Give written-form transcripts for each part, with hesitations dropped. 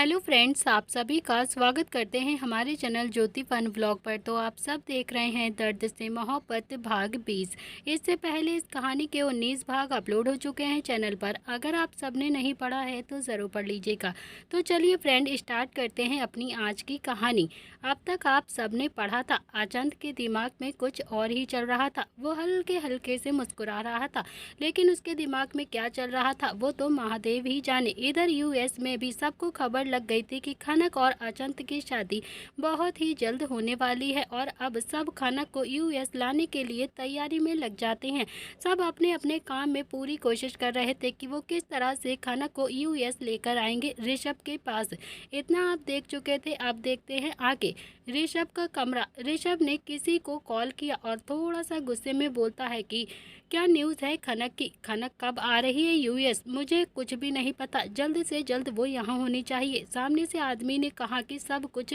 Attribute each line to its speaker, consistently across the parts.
Speaker 1: Hello friends, आप सभी का स्वागत करते हैं हमारे चैनल ज्योति फन व्लॉग पर। तो आप सब देख रहे हैं दर्द से मोहब्बत भाग 20। इससे पहले इस कहानी के 19 भाग अपलोड हो चुके हैं चैनल पर। अगर आप सबने नहीं पढ़ा है तो ज़रूर पढ़ लीजिएगा। तो चलिए फ्रेंड, स्टार्ट करते हैं अपनी आज की कहानी। अब तक आप सबने पढ़ा था अचंत के दिमाग में कुछ और ही चल रहा था। वो हल्के हल्के से मुस्कुरा रहा था, लेकिन उसके दिमाग में क्या चल रहा था वो तो महादेव ही जाने। इधर यूएस में भी सबको खबर लग गई थी कि खनक और अचंत की शादी बहुत ही जल्द होने वाली है और अब सब खनक को यूएस लाने के लिए तैयारी में लग जाते हैं। सब अपने अपने काम में पूरी कोशिश कर रहे थे कि वो किस तरह से खनक को यूएस लेकर आएंगे ऋषभ के पास। इतना आप देख चुके थे, अब देखते हैं आगे। ऋषभ का कमरा। ऋषभ ने किसी को कॉल किया और थोड़ा सा गुस्से में बोलता है कि क्या न्यूज़ है खनक की? खनक कब आ रही है यूएस? मुझे कुछ भी नहीं पता, जल्द से जल्द वो यहाँ होनी चाहिए। सामने से आदमी ने कहा कि सब कुछ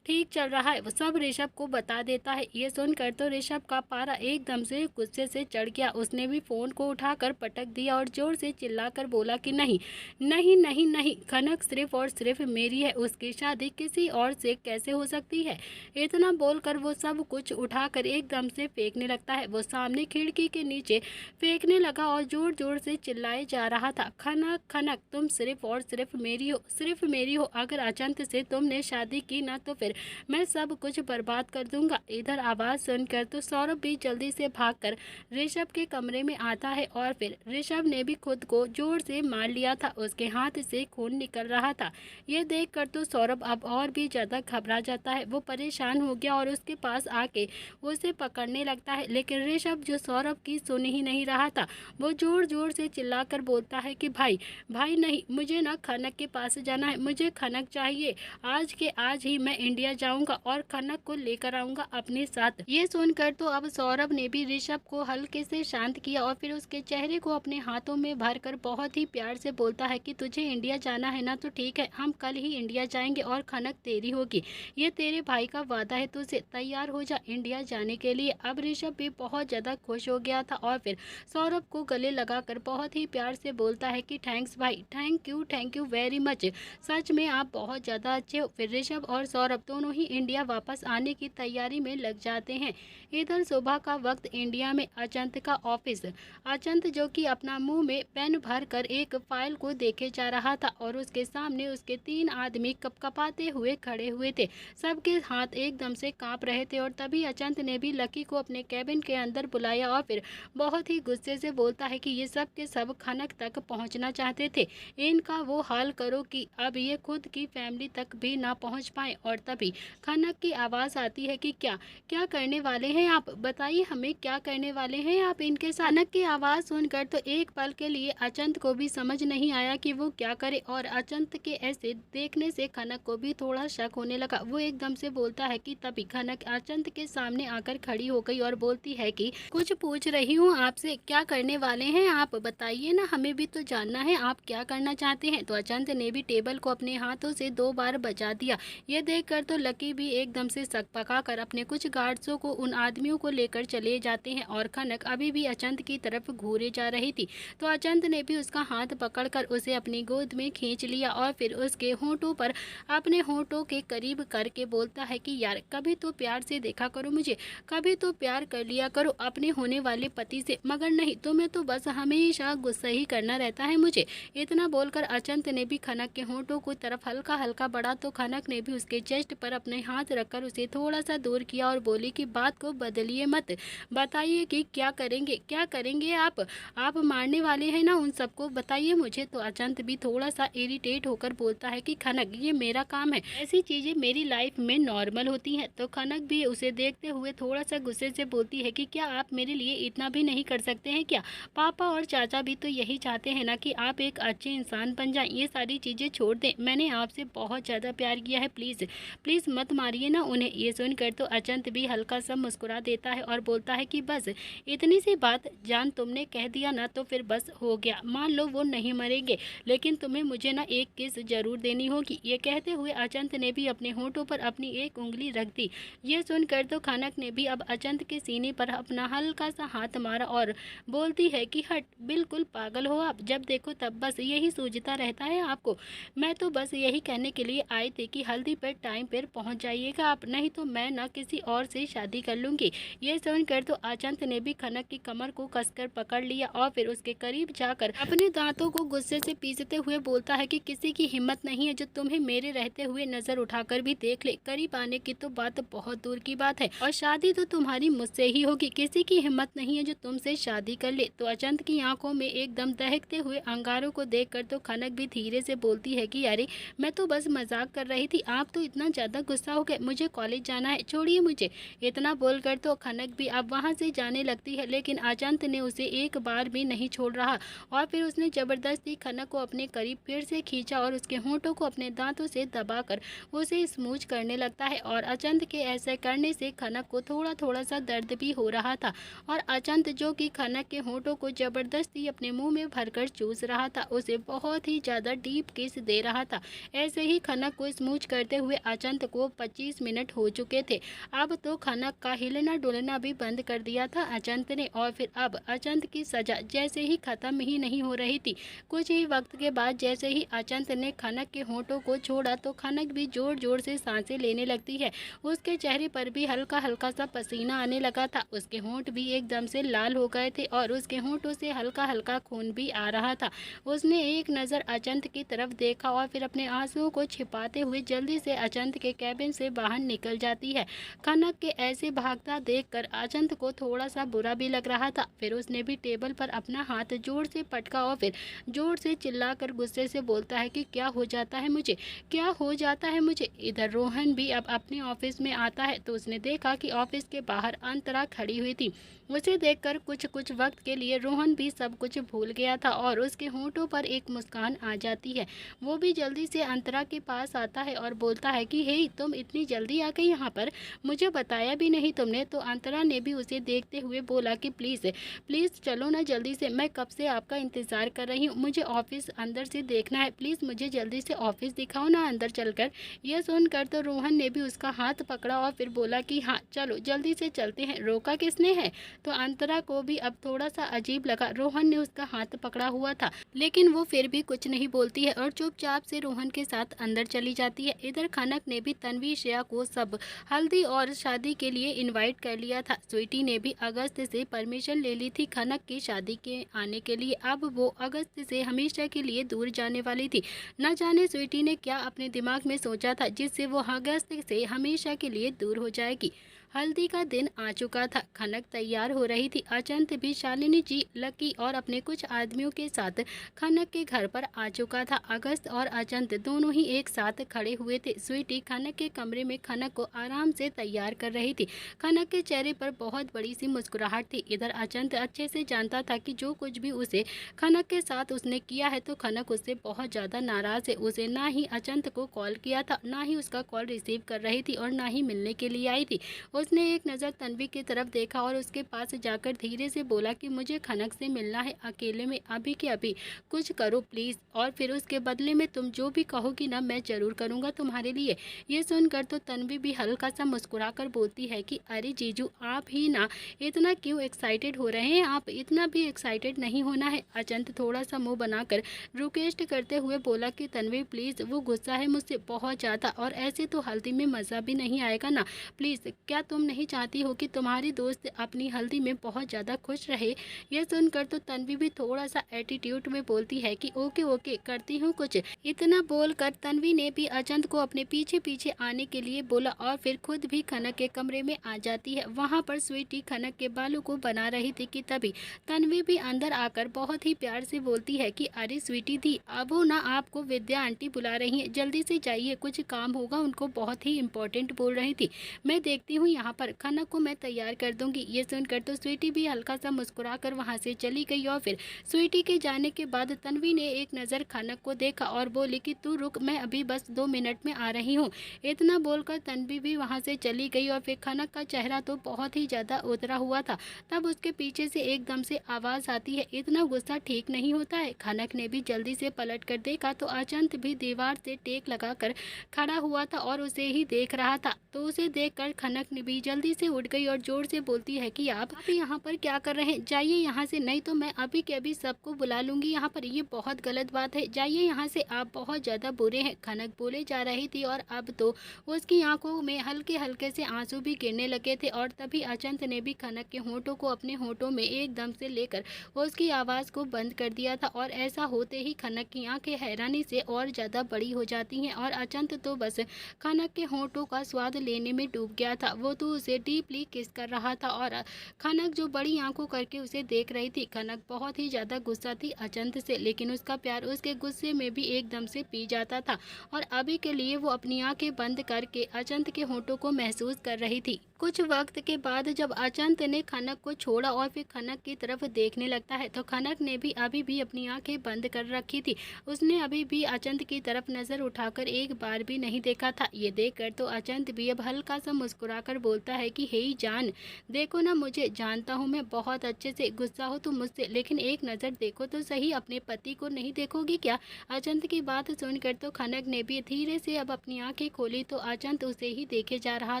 Speaker 1: ठीक चल रहा है, वो सब ऋषभ को बता देता है। ये सुनकर तो ऋषभ का पारा एकदम से गुस्से से चढ़ गया। उसने भी फ़ोन को उठाकर पटक दिया और ज़ोर से चिल्लाकर बोला कि नहीं नहीं नहीं नहीं, खनक सिर्फ और सिर्फ मेरी है, उसकी शादी किसी और से कैसे हो सकती है? इतना बोलकर वो सब कुछ उठाकर एकदम से फेंकने लगता है। वो सामने खिड़की के नीचे फेंकने लगा और जोर जोर से चिल्लाए जा रहा था, खनक खनक तुम सिर्फ और सिर्फ मेरी हो, सिर्फ मेरी हो। अगर अचंत से तुमने शादी की ना तो फिर मैं सब कुछ बर्बाद कर दूंगा। इधर आवाज़ सुनकर तो सौरभ भी जल्दी से भागकर ऋषभ के कमरे में आता है और फिर ऋषभ ने भी खुद को जोर से मार लिया था, उसके हाथ से खून निकल रहा था। ये देखकर तो सौरभ अब और भी ज़्यादा घबरा जाता है। वो परेशान हो गया और उसके पास आके उसे पकड़ने लगता है, लेकिन ऋषभ जो सौरभ की सुन ही नहीं रहा था। वो जोर जोर से चिल्लाकर बोलता है कि भाई भाई नहीं, मुझे ना खनक के पास जाना है, मुझे खनक चाहिए। आज के आज ही मैं इंडिया जाऊंगा और खनक को लेकर आऊंगा अपने साथ। ये सुनकर तो अब सौरभ ने भी ऋषभ को हल्के से शांत किया और फिर उसके चेहरे को अपने हाथों में भरकर बहुत ही प्यार से बोलता है कि तुझे इंडिया जाना है ना, तो ठीक है, हम कल ही इंडिया जाएंगे और खनक तेरी होगी। ये तेरे भाई का वादा है, तुझे तैयार हो जा इंडिया जाने के लिए। अब ऋषभ भी बहुत ज़्यादा खुश हो गया था और फिर सौरभ को गले लगाकर बहुत ही प्यार से बोलता है कि थैंक्स भाई, थैंक यू वेरी मच, सच में आप बहुत ज़्यादा अच्छे हो। फिर ऋषभ और सौरभ दोनों ही इंडिया वापस आने की तैयारी में लग जाते हैं। इधर सुबह का वक्त, इंडिया में अचंत का ऑफिस। अचंत जो कि अपना मुंह में पेन भर कर एक फाइल को देखे जा रहा था और उसके सामने उसके 3 आदमी कपकपाते हुए खड़े हुए थे। सबके हाथ एकदम से कांप रहे थे और तभी अचंत ने भी लकी को अपने कैबिन के अंदर बुलाया और फिर बहुत ही गुस्से से बोलता है कि ये सब के सब खनक तक पहुंचना चाहते थे, इनका वो हाल करो कि अब ये खुद की फैमिली तक भी ना पहुंच पाए। और तभी खनक की आवाज़ आती है कि क्या क्या करने वाले हैं आप? बताइए हमें, क्या करने वाले हैं आप इनके साथ? खनक की आवाज़ सुनकर तो एक पल के लिए अचंत को भी समझ नहीं आया कि वो क्या करे और अचंत के ऐसे देखने से खनक को भी थोड़ा शक होने लगा। वो एकदम से बोलता है कि तभी खनक अचंत के सामने आकर खड़ी हो गई और बोलती है कि कुछ पूछ रही हूँ आपसे, क्या करने वाले हैं आप? बताइए ना, हमें भी तो जानना है आप क्या करना चाहते हैं। तो अचंत ने भी टेबल को अपने हाथों से 2 बार बजा दिया। ये देखकर तो लकी भी एकदम से सकपका कर अपने कुछ गार्ड्सों को उन आदमियों को लेकर चले जाते हैं और खनक अभी भी अचंत की तरफ घूरे जा रही थी। तो अचंत ने भी उसका हाथ पकड़कर उसे अपनी गोद में खींच लिया और फिर उसके होंठों पर अपने होंठों के करीब करके बोलता है कि यार कभी तो प्यार से देखा करो मुझे, कभी तो प्यार कर लिया करो अपने होने वाले पति से, मगर नहीं, तुम्हें तो बस हमेशा गुस्सा ही करना रहता है मुझे। इतना बोलकर अचंत ने भी खनक के होंठों की तरफ हल्का हल्का बढ़ा तो खनक ने भी उसके चेस्ट पर अपने हाथ रखकर उसे थोड़ा सा दूर किया और बोली कि बात को बदलिए मत, बताइए कि क्या करेंगे आप मारने वाले हैं ना उन सबको, बताइए मुझे। तो अचंत भी थोड़ा सा इरिटेट होकर बोलता है कि खनक ये मेरा काम है, ऐसी चीज़ें मेरी लाइफ में नॉर्मल होती हैं। तो खनक भी उसे देखते हुए थोड़ा सा गुस्से से बोलती है कि क्या आप मेरे लिए इतना भी नहीं कर सकते हैं क्या? पापा और चाचा भी तो यही चाहते हैं ना कि आप एक अच्छे इंसान बन जाएं। ये सारी चीज़ें छोड़ दें, मैंने आपसे बहुत ज़्यादा प्यार किया है, प्लीज़ प्लीज़ मत मारिए ना उन्हें। ये सुनकर तो अचंत भी हल्का सा मुस्कुरा देता है और बोलता है कि बस इतनी सी बात जान तुमने कह दिया ना तो फिर बस हो गया, मान लो वो नहीं मरेंगे, लेकिन तुम्हें मुझे ना एक किस जरूर देनी होगी। ये कहते हुए अचंत ने भी अपने होंठों पर अपनी एक उंगली रख दी। ये सुनकर तो खनक ने भी अब अचंत के सीने पर अपना हल्का सा हाथ मार पर और बोलती है कि हट, बिल्कुल पागल हो आप, जब देखो तब बस यही सूझता रहता है आपको। मैं तो बस यही कहने के लिए आई थी कि हल्दी पर टाइम पर पहुंच जाइएगा आप, नहीं तो मैं ना किसी और से शादी कर लूंगी। ये सुनकर तो अचंत ने भी खनक की कमर को कसकर पकड़ लिया और फिर उसके करीब जाकर अपने दांतों को गुस्से से पीसते हुए बोलता है कि किसी की हिम्मत नहीं है जो तुम्हें मेरे रहते हुए नजर उठाकर भी देख ले। करीब आने की तो बात बहुत दूर की बात है और शादी तो तुम्हारी मुझसे ही होगी, किसी की हिम्मत नहीं है जो तुमसे शादी कर ले। तो अचंत की आंखों में एकदम दहकते हुए अंगारों को देखकर तो खनक भी धीरे से बोलती है कि अरे मैं तो बस मजाक कर रही थी, आप तो इतना ज्यादा गुस्सा हो गए, मुझे कॉलेज जाना है, छोड़िए मुझे। इतना बोलकर तो खनक भी अब वहां से जाने लगती है, लेकिन अचंत ने उसे एक बार भी नहीं छोड़ रहा और फिर उसने जबरदस्ती खनक को अपने करीब फिर से खींचा और उसके होंठों को अपने दांतों से दबाकर उसे स्मूच करने लगता है। और अचंत के ऐसे करने से खनक को थोड़ा थोड़ा सा दर्द भी हो रहा था और अचंत जो कि खनक के होंठों को जबरदस्ती अपने मुंह में भरकर चूस रहा था, उसे बहुत ही ज्यादा डीप किस दे रहा था। ऐसे ही खनक को स्मूच करते हुए अचंत को 25 मिनट हो चुके थे। अब तो खनक का हिलना डुलना भी बंद कर दिया था अचंत ने और फिर अब अचंत की सजा जैसे ही खत्म ही नहीं हो रही थी। कुछ ही वक्त के बाद जैसे ही अचंत ने खनक के होंठों को छोड़ा तो खनक भी जोर जोर से सांसें लेने लगती है। उसके चेहरे पर भी हल्का हल्का सा पसीना आने लगा था, उसके होंठ भी एकदम से लाल हो गए थे और उसके होंठों से हल्का हल्का खून भी आ रहा था। उसने एक नज़र अचंत की तरफ देखा और फिर अपने आंसुओं को छिपाते हुए जल्दी से अचंत के कैबिन से बाहर निकल जाती है। खनक के ऐसे भागता देखकर अचंत को थोड़ा सा बुरा भी लग रहा था। फिर उसने भी टेबल पर अपना हाथ जोर से पटका और फिर जोर से चिल्लाकर गुस्से से बोलता है कि क्या हो जाता है मुझे, क्या हो जाता है मुझे। इधर रोहन भी अब अपने ऑफिस में आता है तो उसने देखा कि ऑफिस के बाहर अंतरा खड़ी हुई थी। उसे देखकर कुछ वक्त के लिए रोहन भी सब कुछ भूल गया था और उसके होंठों पर एक मुस्कान आ जाती है। वो भी जल्दी से अंतरा के पास आता है और बोलता है कि हे, तुम इतनी जल्दी आ गई यहाँ पर, मुझे बताया भी नहीं तुमने। तो अंतरा ने भी उसे देखते हुए बोला कि प्लीज़ प्लीज़ चलो ना जल्दी से, मैं कब से आपका इंतज़ार कर रही हूँ, मुझे ऑफिस अंदर से देखना है, प्लीज़ मुझे जल्दी से ऑफिस दिखाओ ना अंदर चलकर। यह सुनकर तो रोहन ने भी उसका हाथ पकड़ा और फिर बोला कि हाँ चलो जल्दी से चलते हैं, रोका किसने है। तो अंतरा को भी अब थोड़ा सा अजीब लगा, रोहन ने उसका हाथ पकड़ा हुआ था लेकिन वो फिर भी कुछ नहीं बोलती है और चुपचाप से रोहन के साथ अंदर चली जाती है। इधर खनक ने भी तन्वी श्रेया को सब हल्दी और शादी के लिए इनवाइट कर लिया था। स्वीटी ने भी अगस्त से परमिशन ले ली थी खनक की शादी के आने के लिए। अब वो अगस्त से हमेशा के लिए दूर जाने वाली थी। न जाने स्वीटी ने क्या अपने दिमाग में सोचा था जिससे वो अगस्त से हमेशा के लिए दूर हो जाएगी। हल्दी का दिन आ चुका था, खनक तैयार हो रही थी। अचंत भी शालिनी जी, लकी और अपने कुछ आदमियों के साथ खनक के घर पर आ चुका था। अगस्त और अचंत दोनों ही एक साथ खड़े हुए थे। स्वीटी खनक के कमरे में खनक को आराम से तैयार कर रही थी। खनक के चेहरे पर बहुत बड़ी सी मुस्कुराहट थी। इधर अचंत अच्छे से जानता था कि जो कुछ भी उसे खनक के साथ उसने किया है तो खनक उससे बहुत ज़्यादा नाराज है। उसे ना ही अचंत को कॉल किया था, ना ही उसका कॉल रिसीव कर रही थी और ना ही मिलने के लिए आई थी। उसने एक नज़र तन्वी की तरफ देखा और उसके पास जाकर धीरे से बोला कि मुझे खनक से मिलना है अकेले में, अभी के अभी, कुछ करो प्लीज़, और फिर उसके बदले में तुम जो भी कहोगी ना मैं ज़रूर करूँगा तुम्हारे लिए। ये सुनकर तो तन्वी भी हल्का सा मुस्कुरा कर बोलती है कि अरे जीजू, आप ही ना इतना क्यों एक्साइटेड हो रहे हैं, आप इतना भी एक्साइटेड नहीं होना है। अचंत थोड़ा सा मुँह बनाकर रिक्वेस्ट करते हुए बोला कि तन्वी प्लीज़, वो गुस्सा है मुझसे बहुत ज़्यादा और ऐसे तो हल्दी में मज़ा भी नहीं आएगा ना, प्लीज़ क्या तुम नहीं चाहती हो कि तुम्हारी दोस्त अपनी हल्दी में बहुत ज़्यादा खुश रहे। यह सुनकर तो तन्वी भी थोड़ा सा एटीट्यूड में बोलती है कि ओके ओके करती हूँ कुछ। इतना बोलकर तन्वी ने भी अचंत को अपने पीछे पीछे आने के लिए बोला और फिर खुद भी खनक के कमरे में आ जाती है। वहाँ पर स्वीटी खनक के बालों को बना रही थी कि तभी तन्वी भी अंदर आकर बहुत ही प्यार से बोलती है कि अरे स्वीटी दी, अब वो ना आपको विद्या आंटी बुला रही हैं, जल्दी से जाइए, कुछ काम होगा उनको, बहुत ही इम्पोर्टेंट बोल रही थी, मैं देखती हूँ यहाँ पर, खनक को मैं तैयार कर दूंगी। ये सुनकर तो स्वीटी भी हल्का सा मुस्कुरा कर वहाँ से चली गई और फिर स्वीटी के जाने के बाद तन्वी ने एक नज़र खनक को देखा और बोली कि तू रुक, मैं अभी बस 2 मिनट में आ रही हूँ। इतना बोलकर तन्वी भी वहाँ से चली गई और फिर खनक का चेहरा तो बहुत ही ज़्यादा उतरा हुआ था। तब उसके पीछे से एकदम से आवाज़ आती है, इतना गुस्सा ठीक नहीं होता है। खनक ने भी जल्दी से पलट कर देखा तो अचंत भी दीवार से टेक लगाकर खड़ा हुआ था और उसे ही देख रहा था। तो उसे देखकर खनक ने तभी जल्दी से उठ गई और जोर से बोलती है कि आप यहाँ पर क्या कर रहे हैं, जाइए यहाँ से, नहीं तो मैं अभी के अभी सबको बुला लूंगी यहाँ पर, ये बहुत गलत बात है, जाइए यहाँ से, आप बहुत ज़्यादा बुरे हैं। खनक बोले जा रही थी और अब तो उसकी आंखों में हल्के हल्के से आंसू भी गिरने लगे थे और तभी अचंत ने भी खनक के होठों को अपने होठों में एकदम से लेकर उसकी आवाज़ को बंद कर दिया था। और ऐसा होते ही खनक की आंखें हैरानी से और ज़्यादा बड़ी हो जाती हैं और अचंत तो बस खनक के होठों का स्वाद लेने में डूब गया था। वो तो उसे डीपली किस कर रहा था और खनक जो बड़ी आंखों करके उसे देख रही थी। खनक बहुत ही ज़्यादा गुस्सा थी अचंत से, लेकिन उसका प्यार उसके गुस्से में भी एकदम से पी जाता था और अभी के लिए वो अपनी आंखें बंद करके अचंत के होठों को महसूस कर रही थी। कुछ वक्त के बाद जब अचंत ने खनक को छोड़ा और फिर खनक की तरफ देखने लगता है तो खनक ने भी अभी भी अपनी आंखें बंद कर रखी थी। उसने अभी भी अचंत की तरफ नज़र उठाकर एक बार भी नहीं देखा था। ये देखकर तो अचंत भी अब हल्का सा मुस्कुराकर बोलता है कि हे जान, देखो ना, मुझे जानता हूँ मैं बहुत अच्छे से, गुस्सा हो तुम मुझसे, लेकिन एक नज़र देखो तो सही, अपने पति को नहीं देखोगी क्या? अचंत की बात सुनकर तो खनक ने भी धीरे से अब अपनी आंखें खोली तो अचंत उसे ही देखे जा रहा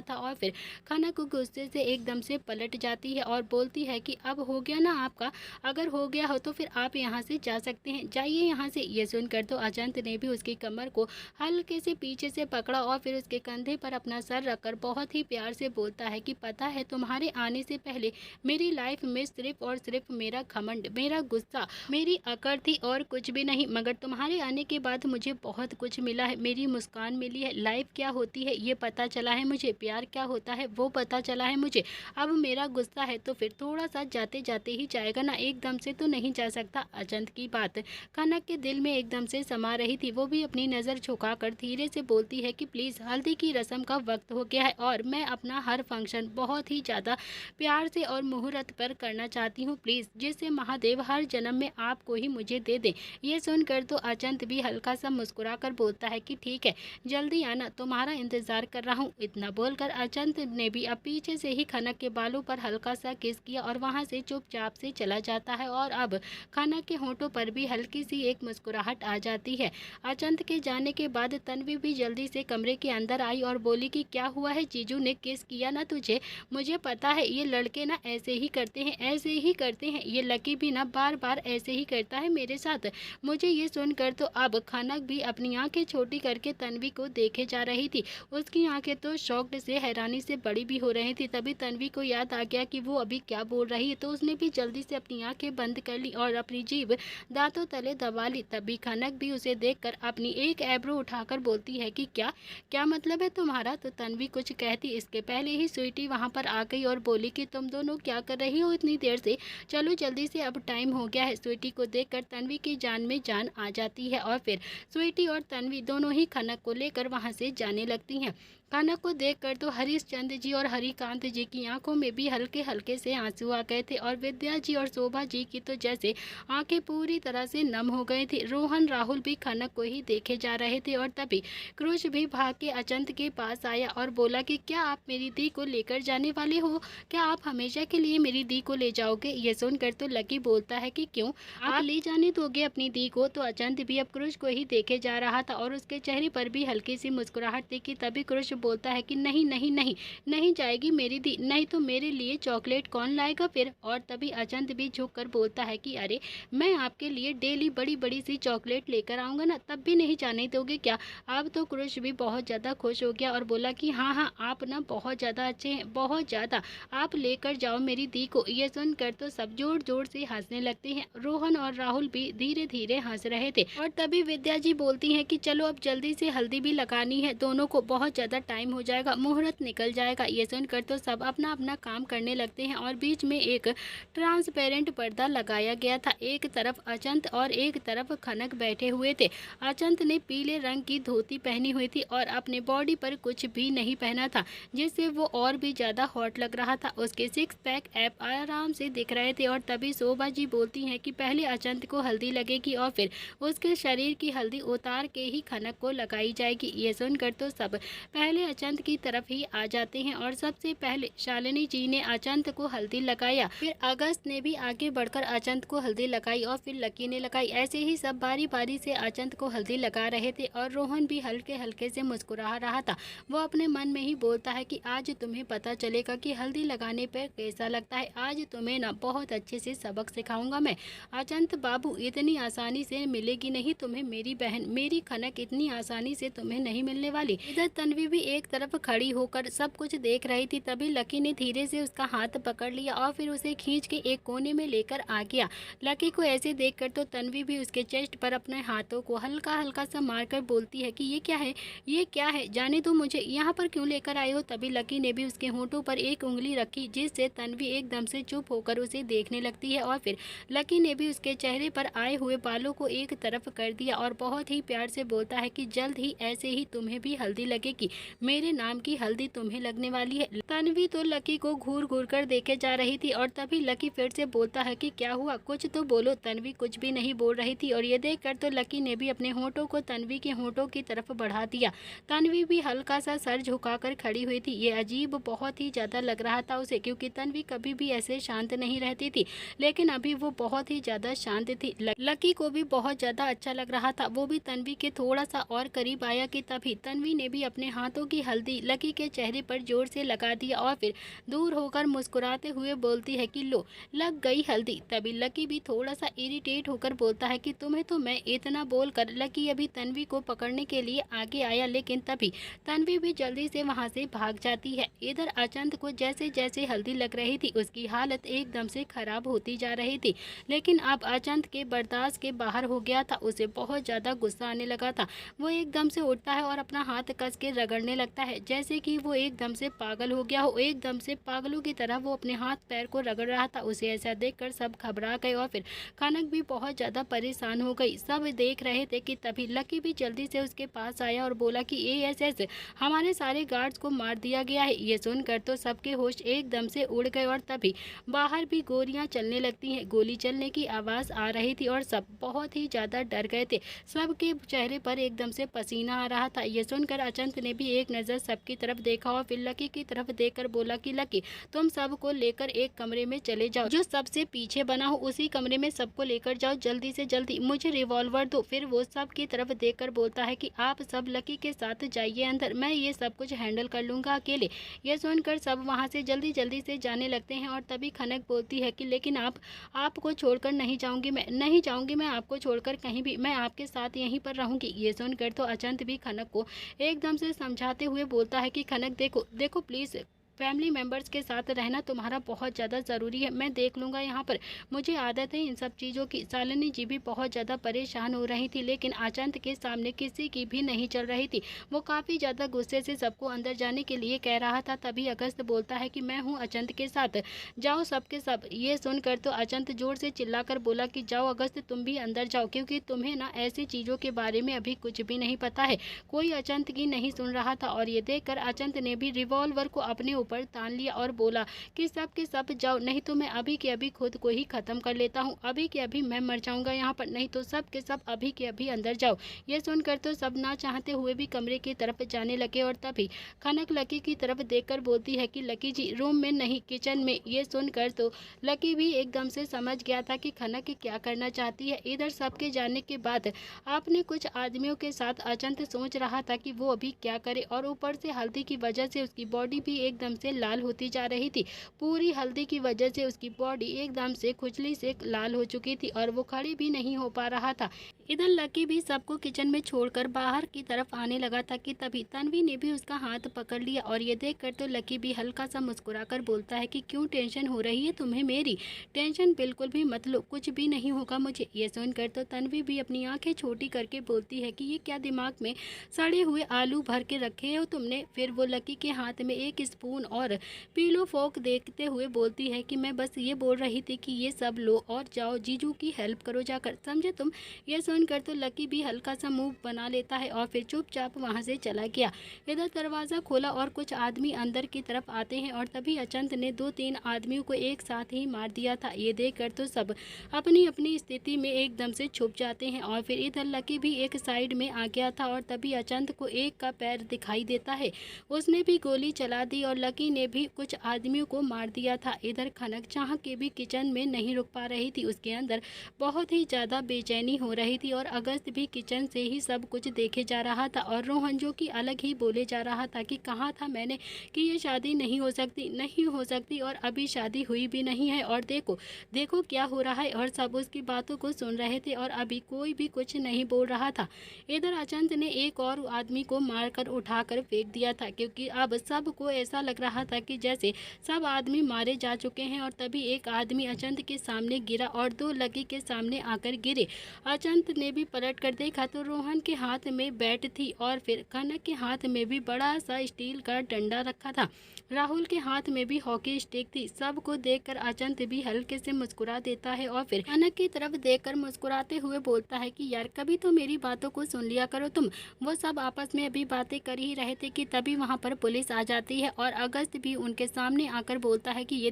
Speaker 1: था और फिर खनक गुस्से से एकदम से पलट जाती है और बोलती है कि अब हो गया ना आपका, अगर हो गया हो तो फिर आप यहाँ से जा सकते हैं, जाइए यहाँ से। ये सुनकर तो अचंत ने भी उसकी कमर को हल्के से पीछे से पकड़ा और फिर उसके कंधे पर अपना सर रखकर बहुत ही प्यार से बोलता है कि पता है, तुम्हारे आने से पहले मेरी लाइफ में सिर्फ और सिर्फ मेरा घमंड, मेरा गुस्सा, मेरी अकड़ थी और कुछ भी नहीं, मगर तुम्हारे आने के बाद मुझे बहुत कुछ मिला है। मेरी मुस्कान मिली है, लाइफ क्या होती है ये पता चला है मुझे, प्यार क्या होता है वो पता चला है मुझे। अब मेरा गुस्सा है तो फिर थोड़ा सा जाते जाते ही जाएगा ना, एकदम से तो नहीं जा सकता। अचंत की बात खनक के दिल में एकदम से समा रही थी। वो भी अपनी नज़र झुकाकर धीरे से बोलती है कि प्लीज़, हल्दी की रस्म का वक्त हो गया है और मैं अपना हर फंक्शन बहुत ही ज़्यादा प्यार से और मुहूर्त पर करना चाहती हूँ, प्लीज़, जिससे महादेव हर जन्म में आपको ही मुझे दे दे। ये सुनकर तो अचंत भी हल्का सा मुस्कुरा कर बोलता है कि ठीक है, जल्दी आना, तुम्हारा इंतज़ार कर रहा हूँ। इतना बोलकर अचंत ने भी अब पीछे से ही खनक के बालों पर हल्का सा किस किया और वहाँ से चुपचाप से चला जाता है और अब खनक के होठों पर भी हल्की सी एक मुस्कुराहट आ जाती है। अचंत के जाने के बाद तन्वी भी जल्दी से कमरे के अंदर आई और बोली कि क्या हुआ है, जीजू ने किस किया ना तुझे? मुझे पता है ये लड़के ना ऐसे ही करते हैं, ऐसे ही करते हैं, ये लकी भी ना बार बार ऐसे ही करता है मेरे साथ। मुझे ये सुनकर तो अब खनक भी अपनी आंखें छोटी करके तन्वी को देखे जा रही थी। उसकी आंखें तो शॉक्ड से हैरानी से बड़ी भी हो रही थी। तभी तन्वी को याद आ गया कि वो अभी क्या बोल रही है, तो उसने भी जल्दी से अपनी आंखें बंद कर ली और अपनी जीभ दांतों तले दबा ली। तभी खनक भी उसे देखकर अपनी एक एब्रो उठाकर बोलती है कि क्या क्या मतलब है तुम्हारा? तो तन्वी कुछ कहती इसके पहले ही स्वीटी वहाँ पर आ गई और बोली कि तुम दोनों क्या कर रही हो इतनी देर से, चलो जल्दी से, अब टाइम हो गया है। स्वीटी को देखकर तन्वी की जान में जान आ जाती है और फिर स्वीटी और तन्वी दोनों ही खनक को लेकर वहाँ से जाने लगती हैं। खनक को देखकर तो हरीशचंद्र जी और हरिकांत जी की आंखों में भी हल्के हल्के से आंसू आ गए थे और विद्या जी और शोभा जी की तो जैसे आंखें पूरी तरह से नम हो गई थी। रोहन राहुल भी खनक को ही देखे जा रहे थे और तभी क्रुश भी भाग के अचंत के पास आया और बोला कि क्या आप मेरी दी को लेकर जाने वाले हो? क्या आप हमेशा के लिए मेरी दी को ले जाओगे? ये सुनकर तो लकी बोलता है कि क्यों, आप ले जाने दोगे अपनी दी को? तो अचंत भी अब क्रुश को ही देखे जा रहा था और उसके चेहरे पर भी हल्की सी मुस्कुराहट दिखी। तभी क्रुश बोलता है कि नहीं नहीं नहीं, नहीं जाएगी मेरी दी, नहीं तो मेरे लिए चॉकलेट कौन लाएगा फिर? और तभी अचंत भी झुक कर बोलता है कि अरे, मैं आपके लिए डेली बड़ी बड़ी सी चॉकलेट लेकर आऊँगा ना, तब भी नहीं जाने दोगे क्या? अब तो क्रुश भी बहुत ज़्यादा खुश हो गया और बोला कि हाँ हाँ, आप ना बहुत ज़्यादा अच्छे हैं, बहुत ज़्यादा, आप लेकर जाओ मेरी दी को। ये सुनकर तो सब जोर जोर से हंसने लगते हैं। रोहन और राहुल भी धीरे धीरे हंस रहे थे और तभी विद्या जी बोलती हैं कि चलो अब जल्दी से हल्दी भी लगानी है, दोनों को बहुत ज़्यादा टाइम हो जाएगा, मुहूर्त निकल जाएगा। ये सुनकर तो सब अपना अपना काम करने लगते हैं और बीच में एक ट्रांसपेरेंट पर्दा लगाया गया था। एक तरफ अचंत और एक तरफ खनक बैठे हुए थे। अचंत ने पीले रंग की धोती पहनी हुई थी और अपने बॉडी पर कुछ भी नहीं पहना था, जिससे वो और भी ज़्यादा हॉट लग रहा था। उसके सिक्स पैक ऐप आराम से दिख रहे थे और तभी शोभा जी बोलती हैं कि पहले अचंत को हल्दी लगेगी और फिर उसके शरीर की हल्दी उतार के ही खनक को लगाई जाएगी। ये सुनकर तो सब पहले अचंत की तरफ ही आ जाते हैं और सबसे पहले शालिनी जी ने अचंत को हल्दी लगाया, फिर अगस्त ने भी आगे बढ़कर अचंत को हल्दी लगाई और फिर लकी ने लगाई। ऐसे ही सब बारी बारी से अचंत को हल्दी लगा रहे थे और रोहन भी हल्के हल्के से मुस्कुरा रहा था। वो अपने मन में ही बोलता है कि आज तुम्हें पता चलेगा कि हल्दी लगाने पर कैसा लगता है। आज तुम्हें ना बहुत अच्छे से सबक सिखाऊंगा मैं। अचंत बाबू, इतनी आसानी से मिलेगी नहीं तुम्हें मेरी बहन, मेरी खनक इतनी आसानी से तुम्हें नहीं मिलने वाली। इधर तन्वी भी एक तरफ खड़ी होकर सब कुछ देख रही थी। तभी लकी ने धीरे से उसका हाथ पकड़ लिया और फिर उसे खींच के एक कोने में लेकर आ गया। लकी को ऐसे देखकर तो तन्वी भी उसके चेस्ट पर अपने हाथों को हल्का हल्का सा मारकर बोलती है कि ये क्या है, ये क्या है, जाने दो मुझे, यहाँ पर क्यों लेकर आए हो। तभी लकी ने भी उसके होंठों पर एक उंगली रखी, जिससे तन्वी एकदम से चुप होकर उसे देखने लगती है। और फिर लकी ने भी उसके चेहरे पर आए हुए बालों को एक तरफ कर दिया और बहुत ही प्यार से बोलता है कि जल्द ही ऐसे ही तुम्हें भी हल्दी लगेगी, मेरे नाम की हल्दी तुम्हें लगने वाली है। तन्वी तो लकी को घूर घूर कर देखे जा रही थी और तभी लकी फिर से बोलता है कि क्या हुआ, कुछ तो बोलो। तन्वी कुछ भी नहीं बोल रही थी और ये देखकर तो लकी ने भी अपने होंठों को तन्वी के होंठों की तरफ बढ़ा दिया। तन्वी भी हल्का सा सर झुकाकर खड़ी हुई थी। ये अजीब बहुत ही ज्यादा लग रहा था उसे, क्योंकि तन्वी कभी भी ऐसे शांत नहीं रहती थी, लेकिन अभी वो बहुत ही ज्यादा शांत थी। लकी को भी बहुत ज्यादा अच्छा लग रहा था। वो भी तन्वी के थोड़ा सा और करीब आया कि तभी तन्वी ने भी अपने हाथों की हल्दी लकी के चेहरे पर जोर से लगा दिया और फिर दूर होकर मुस्कुराते हुए बोलती है कि लो, लग गई हल्दी। तभी लकी भी थोड़ा सा इरिटेट होकर बोलता है कि तुम्हें तो मैं इतना बोलकर। लकी अभी तन्वी को पकड़ने के लिए आगे आया, लेकिन तभी तन्वी भी जल्दी से वहां से भाग जाती है। इधर अचंत को जैसे जैसे हल्दी लग रही थी उसकी हालत एकदम से खराब होती जा रही थी, लेकिन अब अचंत के बर्दाश्त के बाहर हो गया था। उसे बहुत ज्यादा गुस्सा आने लगा था। वो एकदम से उठता है और अपना हाथ कस के रगड़ने लगता है, जैसे कि वो एकदम से पागल हो गया हो। एकदम से पागलों की तरह वो अपने हाथ पैर को रगड़ रहा था। उसे ऐसा देखकर सब घबरा गए और फिर खनक भी बहुत ज्यादा परेशान हो गई। सब देख रहे थे कि तभी लकी भी जल्दी से उसके पास आया और बोला कि एएसएस, हमारे सारे गार्ड्स को मार दिया गया है। ये सुनकर तो सबके होश एकदम से उड़ गए और तभी बाहर भी गोलियां चलने लगती हैं। गोली चलने की आवाज आ रही थी और सब बहुत ही ज्यादा डर गए थे। सबके चेहरे पर एकदम से पसीना आ रहा था। ये सुनकर अचंत ने भी एक नजर सबकी तरफ देखा और फिर लकी की तरफ देखकर बोला कि लकी, तुम सबको लेकर एक कमरे में चले जाओ, जो सबसे पीछे बना हो उसी कमरे में सबको लेकर जाओ, जल्दी से जल्दी, मुझे रिवॉल्वर दो। फिर वो सब की तरफ देखकर बोलता है कि आप सब लकी के साथ जाइए अंदर, मैं ये सब कुछ हैंडल कर लूंगा अकेले। ये सुनकर सब वहाँ से जल्दी जल्दी से जाने लगते हैं और तभी खनक बोलती है कि लेकिन आपको छोड़कर नहीं जाऊंगी, मैं नहीं जाऊंगी, मैं आपको छोड़कर कहीं भी, मैं आपके साथ यहीं पर रहूंगी। ये सुनकर तो अचंत भी खनक को एकदम से समझाते हुए बोलता है कि खनक देखो देखो प्लीज, फैमिली मेम्बर्स के साथ रहना तुम्हारा बहुत ज़्यादा ज़रूरी है, मैं देख लूँगा यहाँ पर, मुझे आदत है इन सब चीज़ों की। शालिनी जी भी बहुत ज़्यादा परेशान हो रही थी, लेकिन अचंत के सामने किसी की भी नहीं चल रही थी। वो काफ़ी ज़्यादा गुस्से से सबको अंदर जाने के लिए कह रहा था। तभी अगस्त बोलता है कि मैं हूँ अचंत के साथ, जाओ सबके सब। ये सुनकर तो अचंत जोर से चिल्लाकर बोला कि जाओ अगस्त, तुम भी अंदर जाओ, क्योंकि तुम्हें ना ऐसी चीज़ों के बारे में अभी कुछ भी नहीं पता है। कोई अचंत की नहीं सुन रहा था और ये देखकर अचंत ने भी रिवॉल्वर को अपने पर तान लिया और बोला कि सब के सब जाओ, नहीं तो मैं अभी के अभी खुद को ही खत्म कर लेता हूँ, अभी के अभी मैं मर जाऊंगा यहाँ पर, नहीं तो सब के सब अभी के अभी अंदर जाओ। ये सुनकर तो सब ना चाहते हुए भी कमरे की तरफ जाने लगे और तभी खनक लकी की तरफ देखकर बोलती है कि लकी जी रूम में नहीं, किचन में। ये सुनकर तो लकी भी एकदम से समझ गया था कि खनक क्या करना चाहती है। इधर सबके जाने के बाद आपने कुछ आदमियों के साथ अचंत सोच रहा था कि वो अभी क्या करे, और ऊपर से हल्दी की वजह से उसकी बॉडी भी एकदम से लाल होती जा रही थी। पूरी हल्दी की वजह से उसकी बॉडी एकदम से खुजली से लाल हो चुकी थी और वो खड़ी भी नहीं हो पा रहा था। इधर लकी भी सबको किचन में छोड़कर बाहर की तरफ आने लगा था कि तभी तन्वी ने भी उसका हाथ पकड़ लिया और ये देखकर तो लकी भी हल्का सा मुस्कुराकर बोलता है कि क्यों टेंशन हो रही है तुम्हें मेरी, टेंशन बिल्कुल भी मत लो, कुछ भी नहीं होगा मुझे। ये सुनकर तो तन्वी भी अपनी आंखें छोटी करके बोलती है कि ये क्या दिमाग में सड़े हुए आलू भर के रखे हो तुमने। फिर वो लकी के हाथ में एक स्पून और पीलो फोक देखते हुए बोलती है कि मैं बस ये बोल रही थी कि ये सब लो और जाओ जीजू की हेल्प करो जाकर, समझे तुम। ये सुनकर तो लकी भी हल्का सा मुंह बना लेता है और फिर चुपचाप वहां से चला गया। इधर दरवाजा खोला और कुछ आदमी अंदर की तरफ आते हैं और तभी अचंत ने 2-3 आदमियों को एक साथ ही मार दिया था। ये देखकर तो सब अपनी अपनी स्थिति में एकदम से छुप जाते हैं और फिर इधर लकी भी एक साइड में आ गया था और तभी अचंत को एक का पैर दिखाई देता है। उसने भी गोली चला दी और लकी ने भी कुछ आदमियों को मार दिया था। इधर खनक चाह के भी किचन में नहीं रुक पा रही थी, उसके अंदर बहुत ही ज़्यादा बेचैनी हो रही थी थी और अगस्त भी किचन से ही सब कुछ देखे जा रहा था और रोहन जो कि अलग ही बोले जा रहा था कि कहा था मैंने कि ये शादी नहीं हो सकती, नहीं हो सकती और अभी शादी हुई भी नहीं है और देखो देखो क्या हो रहा है। और सब उसकी बातों को सुन रहे थे और अभी कोई भी कुछ नहीं बोल रहा था। इधर अचंत ने एक और आदमी को मारकर उठाकर फेंक दिया था, क्योंकि अब सबको ऐसा लग रहा था कि जैसे सब आदमी मारे जा चुके हैं। और तभी एक आदमी अचंत के सामने गिरा और दो लकी के सामने आकर गिरे। अचंत ने भी पलट कर देखा तो रोहन के हाथ में बैट थी और फिर कनक के हाथ में भी बड़ा सा स्टील का डंडा रखा था। राहुल के हाथ में भी हॉकी स्टिक थी। सबको देखकर अचंत भी हल्के से मुस्कुरा देता है और फिर कनक की तरफ देखकर मुस्कुराते हुए बोलता है कि यार कभी तो मेरी बातों को सुन लिया करो तुम। वो सब आपस में अभी बातें कर ही रहे थे कि तभी वहाँ पर पुलिस आ जाती है और अगस्त भी उनके सामने आकर बोलता है कि ये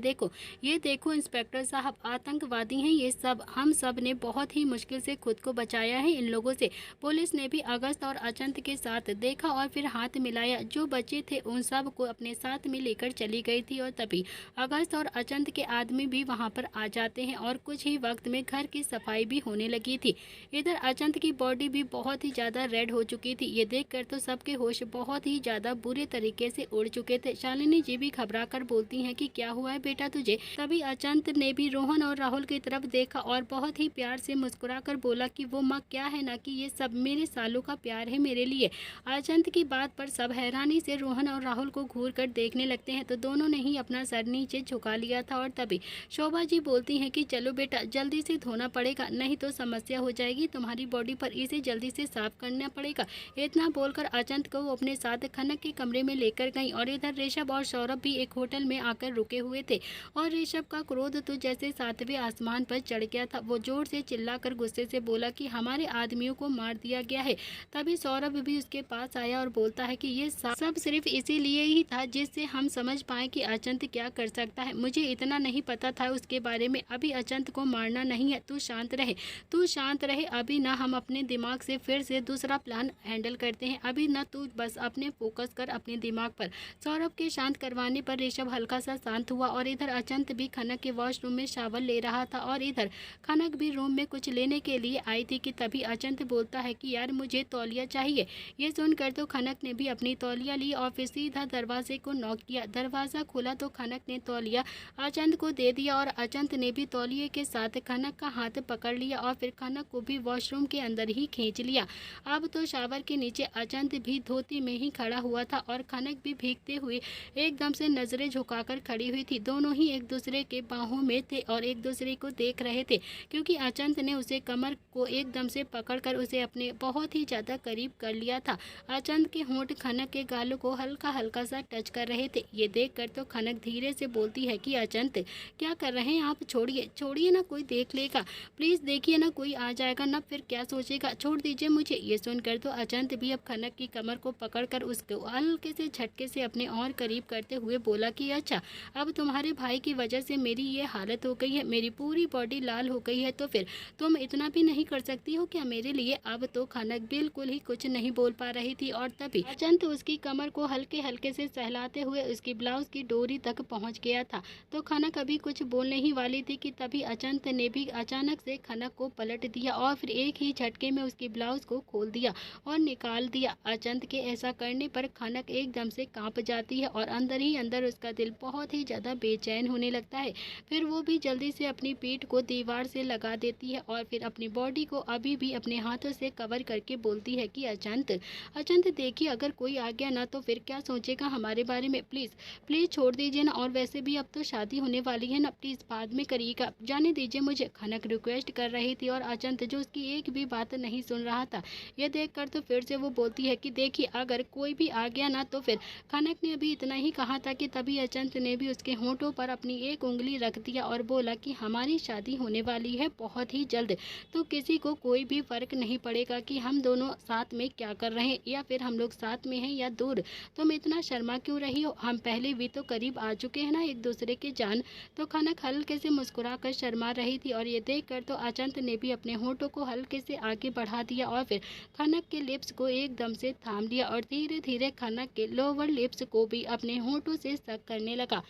Speaker 1: देखो इंस्पेक्टर साहब, आतंकवादी हैं ये सब। हम सब ने बहुत ही मुश्किल से खुद को बचाया है इन लोगों से। पुलिस ने भी अगस्त और अचंत के साथ देखा और फिर हाथ मिलाया। जो बचे थे उन सब को अपने साथ में लेकर चली गई थी और तभी अगस्त और अचंत के आदमी भी वहां पर आ जाते हैं और कुछ ही वक्त में घर की सफाई भी होने लगी थी। इधर अचंत की बॉडी भी बहुत ही ज्यादा रेड हो चुकी थी। ये देखकर तो सबके होश बहुत ही ज्यादा बुरे तरीके से उड़ चुके थे। शालिनी जी भी घबरा कर बोलती है कि क्या हुआ है बेटा तुझे। तभी अचंत ने भी रोहन और राहुल की तरफ देखा और बहुत ही प्यार से मुस्कुरा कर बोला कि वो माँ क्या है ना कि ये सब मेरे सालों का प्यार है मेरे लिए। अचंत की बात पर सब हैरानी से रोहन और राहुल को घूर कर देखने लगते हैं तो दोनों ने ही अपना सर नीचे झुका लिया था। और तभी शोभा जी बोलती हैं कि चलो बेटा जल्दी से धोना पड़ेगा, नहीं तो समस्या हो जाएगी तुम्हारी बॉडी पर, इसे जल्दी से साफ करना पड़ेगा। इतना बोलकर अचंत को वो अपने साथ खनक के कमरे में लेकर गई और इधर ऋषभ और सौरभ भी एक होटल में आकर रुके हुए थे। और ऋषभ का क्रोध तो जैसे सातवें आसमान पर चढ़ गया था। वो जोर से चिल्लाकर गुस्से से बोला कि हमारे आदमियों को मार दिया गया है। तभी सौरभ भी उसके पास आया और बोलता है कि ये सब सिर्फ इसीलिए ही था जिससे हम समझ पाए कि अचंत क्या कर सकता है। मुझे इतना नहीं पता था उसके बारे में। अभी अचंत को मारना नहीं है, तू शांत रहे, तू शांत रहे। अभी ना हम अपने दिमाग से फिर से दूसरा प्लान हैंडल करते हैं। अभी ना तू बस अपने फोकस कर अपने दिमाग पर। सौरभ के शांत करवाने पर ऋषभ हल्का सा शांत हुआ और इधर अचंत भी खनक के वॉशरूम में शावर ले रहा था और इधर खनक भी रूम में कुछ लेने के लिए आई थी कि तभी अचंत बोलता है कि यार मुझे तौलिया चाहिए। ये सुनकर तो खनक ने भी अपनी तौलिया ली और फिर सीधा दरवाजे को नॉक किया। दरवाजा खुला तो खनक ने तौलिया अचंत को दे दिया और अचंत ने भी तौलिए के साथ खनक का हाथ पकड़ लिया और फिर खनक को भी वॉशरूम के अंदर ही खींच लिया। अब तो शावर के नीचे अचंत भी धोती में ही खड़ा हुआ था और खनक भी भीगते हुए एकदम से नजरें झुकाकर खड़ी हुई थी। दोनों ही एक दूसरे के बाहों में थे और एक दूसरे को देख रहे थे, क्योंकि अचंत ने उसे कमर को एकदम से पकड़कर उसे अपने बहुत ही ज्यादा करीब कर लिया था। अचंत के होंठ खनक के गालों को हल्का हल्का सा टच कर रहे थे। ये देखकर तो खनक धीरे से बोलती है कि अचंत क्या कर रहे हैं आप, छोड़िए छोड़िए ना, कोई देख लेगा, प्लीज देखिए ना, कोई आ जाएगा ना फिर क्या सोचेगा, छोड़ दीजिए मुझे। ये सुनकर तो अचंत भी अब खनक की कमर को पकड़कर उसको हल्के से झटके से अपने और करीब करते हुए बोला कि अच्छा अब तुम्हारे भाई की वजह से मेरी ये हालत हो गई है, मेरी पूरी बॉडी लाल हो गई है, तो फिर तुम इतना भी नहीं कर सकती हो क्या मेरे लिए। अब तो खनक बिल्कुल ही कुछ नहीं बोल पा रही थी और तभी अचंत उसकी कमर को हल्के हल्के से सहलाते हुए उसकी ब्लाउज की डोरी तक पहुंच गया था। तो खनक अभी कुछ बोलने ही वाली थी कि तभी अचंत ने भी अचानक से खनक को पलट दिया और फिर एक ही झटके में उसकी ब्लाउज को खोल दिया और निकाल दिया। अचंत के ऐसा करने पर खनक एकदम से कांप जाती है और अंदर ही अंदर उसका दिल बहुत ही ज्यादा बेचैन होने लगता है। फिर वो भी जल्दी से अपनी पीठ को दीवार से लगा देती है और फिर अपनी बॉडी को अभी भी अपने हाथों से कवर करके बोलती है कि अचंत देखिए अगर कोई आ गया ना तो फिर क्या सोचेगा हमारे बारे में, प्लीज प्लीज छोड़ दीजिए ना, और वैसे भी अब तो शादी होने वाली है ना, प्लीज बाद में करिएगा, जाने दीजिए मुझे। खनक रिक्वेस्ट कर रही थी और अचंत जो उसकी एक भी बात नहीं सुन रहा था। ये देखकर तो फिर से वो बोलती है कि देखिए अगर कोई भी आ गया ना तो फिर। खनक ने अभी इतना ही कहा था कि तभी अचंत ने भी उसके होंठों पर अपनी एक उंगली रख दिया और बोला कि हमारी शादी होने वाली है बहुत ही जल्द, तो किसी को कोई भी फर्क नहीं पड़ेगा कि हम दोनों साथ में क्या कर रहे हैं या फिर हम लोग साथ में हैं या दूर। तुम इतना शर्मा क्यों रही हो, हम पहले भी तो करीब आ चुके हैं ना एक दूसरे के जान। तो खनक हल्के से मुस्कुरा कर शर्मा रही थी और ये देखकर तो अचंत ने भी अपने होंठों को हल्के से आगे बढ़ा दिया और फिर खनक के लिप्स को एकदम से थाम लिया और धीरे धीरे खनक के लोअर लिप्स को भी अपने होंठों से सक करने लगा।